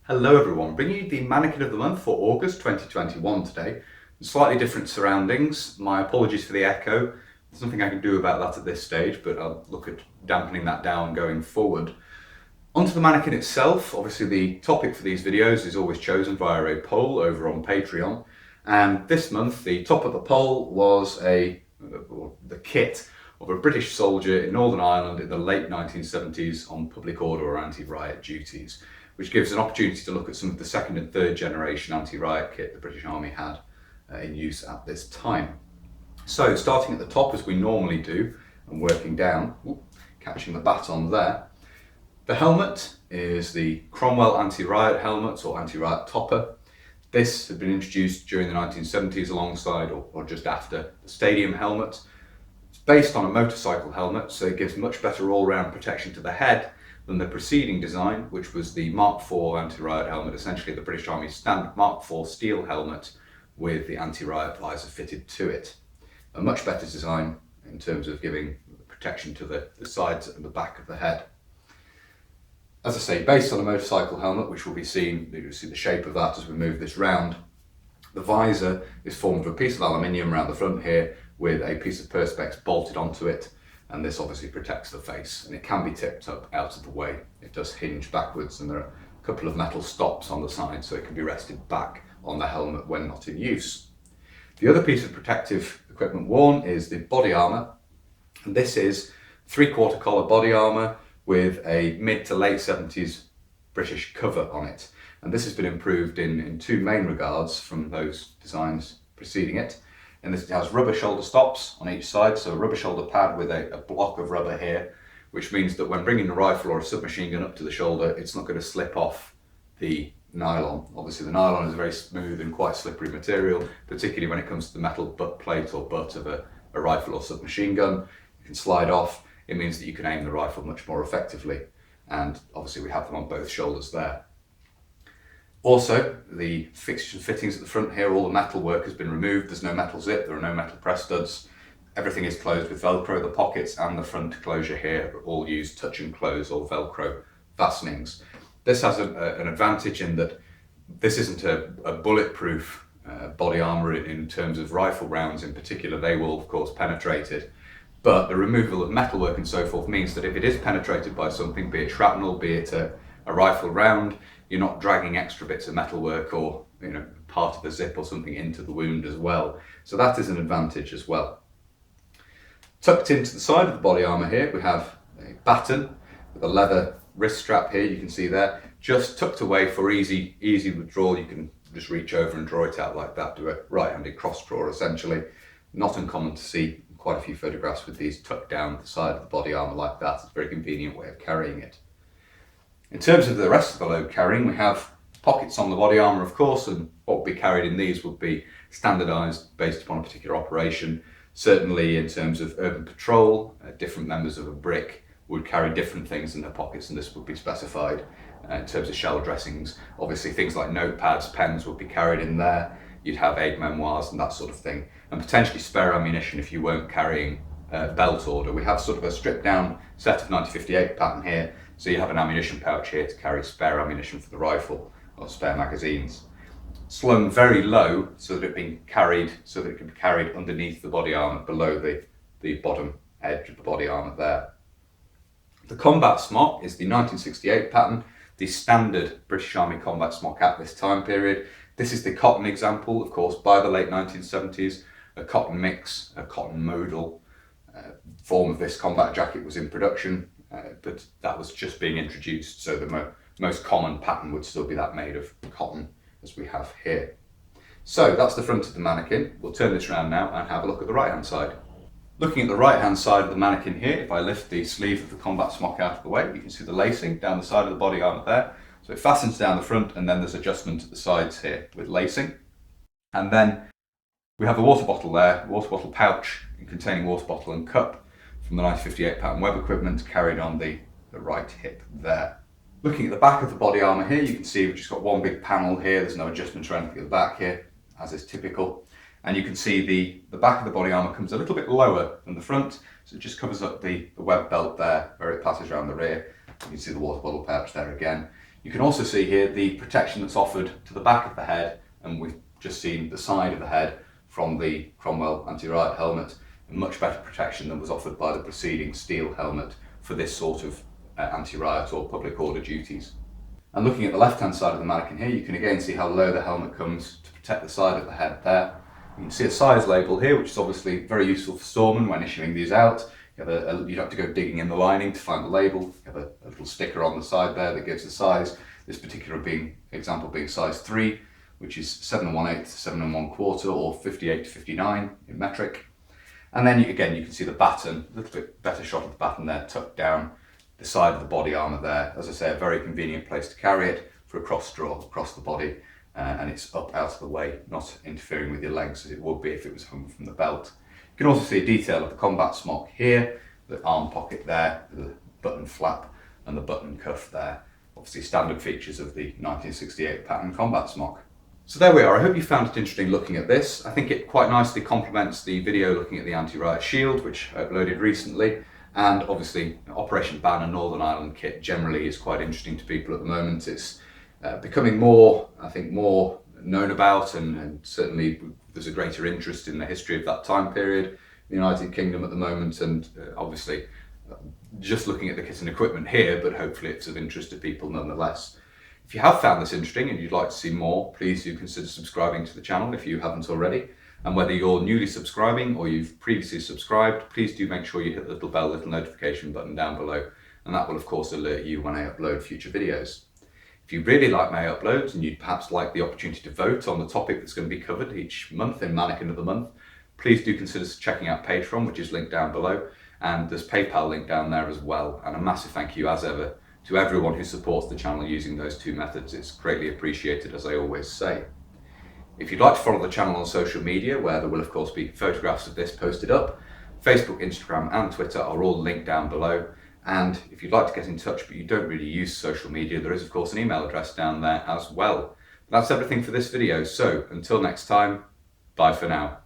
Hello everyone, bringing you the Mannequin of the Month for August 2021 today. Slightly different surroundings. My apologies for the echo. There's nothing I can do about that at this stage, but I'll look at dampening that down going forward. Onto the mannequin itself. Obviously the topic for these videos is always chosen via a poll over on Patreon. And this month the top of the poll was the kit of a British soldier in Northern Ireland in the late 1970s on public order or anti-riot duties, which gives an opportunity to look at some of the second and third generation anti-riot kit the British Army had in use at this time. So starting at the top as we normally do and working down, catching the baton there. The helmet is the Cromwell anti-riot helmet or anti-riot topper. This had been introduced during the 1970s alongside or just after the stadium helmet. It's based on a motorcycle helmet, so it gives much better all-round protection to the head than the preceding design, which was the Mark IV anti-riot helmet, essentially the British Army's standard Mark IV steel helmet with the anti-riot visor fitted to it. A much better design in terms of giving protection to the sides and the back of the head. As I say, based on a motorcycle helmet, which will be seen, you'll see the shape of that as we move this round. The visor is formed of a piece of aluminium around the front here with a piece of perspex bolted onto it. And this obviously protects the face, and it can be tipped up out of the way. It does hinge backwards, and there are a couple of metal stops on the side so it can be rested back on the helmet when not in use. The other piece of protective equipment worn is the body armour, and this is 3/4 collar body armour with a mid to late 70s British cover on it. And this has been improved in two main regards from those designs preceding it. And this has rubber shoulder stops on each side, so a rubber shoulder pad with a block of rubber here, which means that when bringing a rifle or a submachine gun up to the shoulder, it's not going to slip off the nylon. Obviously the nylon is a very smooth and quite slippery material, particularly when it comes to the metal butt plate or butt of a rifle or submachine gun. It can slide off. It means that you can aim the rifle much more effectively, and obviously we have them on both shoulders there. Also, the fixtures and fittings at the front here, all the metal work has been removed. There's no metal zip, there are no metal press studs. Everything is closed with Velcro. The pockets and the front closure here all use touch and close or Velcro fastenings. This has an advantage in that this isn't a bulletproof body armour in terms of rifle rounds in particular. They will of course penetrate it, but the removal of metalwork and so forth means that if it is penetrated by something, be it shrapnel, be it a rifle round, you're not dragging extra bits of metalwork or part of a zip or something into the wound as well. So that is an advantage as well. Tucked into the side of the body armour here, we have a baton with a leather wrist strap here, you can see there, just tucked away for easy withdrawal. You can just reach over and draw it out like that, do a right-handed cross draw essentially. Not uncommon to see quite a few photographs with these tucked down the side of the body armour like that. It's a very convenient way of carrying it. In terms of the rest of the load carrying, we have pockets on the body armour of course, and what would be carried in these would be standardised based upon a particular operation. Certainly in terms of urban patrol, different members of a brick would carry different things in their pockets, and this would be specified. In terms of shell dressings, obviously things like notepads, pens would be carried in there. You'd have aid memoirs and that sort of thing, and potentially spare ammunition if you weren't carrying belt order. We have sort of a stripped down set of 1958 pattern here, so you have an ammunition pouch here to carry spare ammunition for the rifle or spare magazines. Slung very low so that it can be carried underneath the body armour below the bottom edge of the body armour there. The combat smock is the 1968 pattern, the standard British Army combat smock at this time period. This is the cotton example, of course, by the late 1970s. A cotton mix, a cotton modal form of this combat jacket was in production, but that was just being introduced, so the most common pattern would still be that made of cotton as we have here. So that's the front of the mannequin. We'll turn this around now and have a look at the right hand side. Looking at the right hand side of the mannequin here, if I lift the sleeve of the combat smock out of the way, you can see the lacing down the side of the body armour there. So it fastens down the front, and then there's adjustment at the sides here with lacing. And then we have a water bottle there, water bottle pouch containing water bottle and cup from the 1958 pattern web equipment carried on the right hip there. Looking at the back of the body armour here, you can see we've just got one big panel here. There's no adjustment or anything at the back here, as is typical. And you can see the back of the body armour comes a little bit lower than the front, so it just covers up the web belt there where it passes around the rear. You can see the water bottle pouch there again. You can also see here the protection that's offered to the back of the head, and we've just seen the side of the head from the Cromwell anti-riot helmet, and much better protection than was offered by the preceding steel helmet for this sort of anti-riot or public order duties. And looking at the left-hand side of the mannequin here, you can again see how low the helmet comes to protect the side of the head there. You can see a size label here, which is obviously very useful for storemen when issuing these out. You don't have to go digging in the lining to find the label. You have a little sticker on the side there that gives the size. This particular example being size 3, which is 7 1/8 to 7 1/4 or 58 to 59 in metric. And then you can see the baton, a little bit better shot of the baton there, tucked down the side of the body armour there. As I say, a very convenient place to carry it for a cross draw across the body, and it's up out of the way, not interfering with your legs as it would be if it was hung from the belt. You can also see a detail of the combat smock here, the arm pocket there, the button flap and the button cuff there. Obviously standard features of the 1968 pattern combat smock. So there we are. I hope you found it interesting looking at this. I think it quite nicely complements the video looking at the anti-riot shield, which I uploaded recently. And obviously Operation Ban and Northern Ireland kit generally is quite interesting to people at the moment. It's becoming more known about, and certainly there's a greater interest in the history of that time period in the United Kingdom at the moment, and obviously just looking at the kit and equipment here, but hopefully it's of interest to people nonetheless. If you have found this interesting and you'd like to see more, please do consider subscribing to the channel if you haven't already. And whether you're newly subscribing or you've previously subscribed, please do make sure you hit the little bell, little notification button down below, and that will of course alert you when I upload future videos. If you really like my uploads and you'd perhaps like the opportunity to vote on the topic that's going to be covered each month in Mannequin of the Month, please do consider checking out Patreon, which is linked down below, and there's PayPal link down there as well. And a massive thank you as ever to everyone who supports the channel using those two methods. It's greatly appreciated, as I always say. If you'd like to follow the channel on social media, where there will of course be photographs of this posted up, Facebook, Instagram and Twitter are all linked down below. And if you'd like to get in touch but you don't really use social media, there is of course an email address down there as well. That's everything for this video, so until next time, bye for now.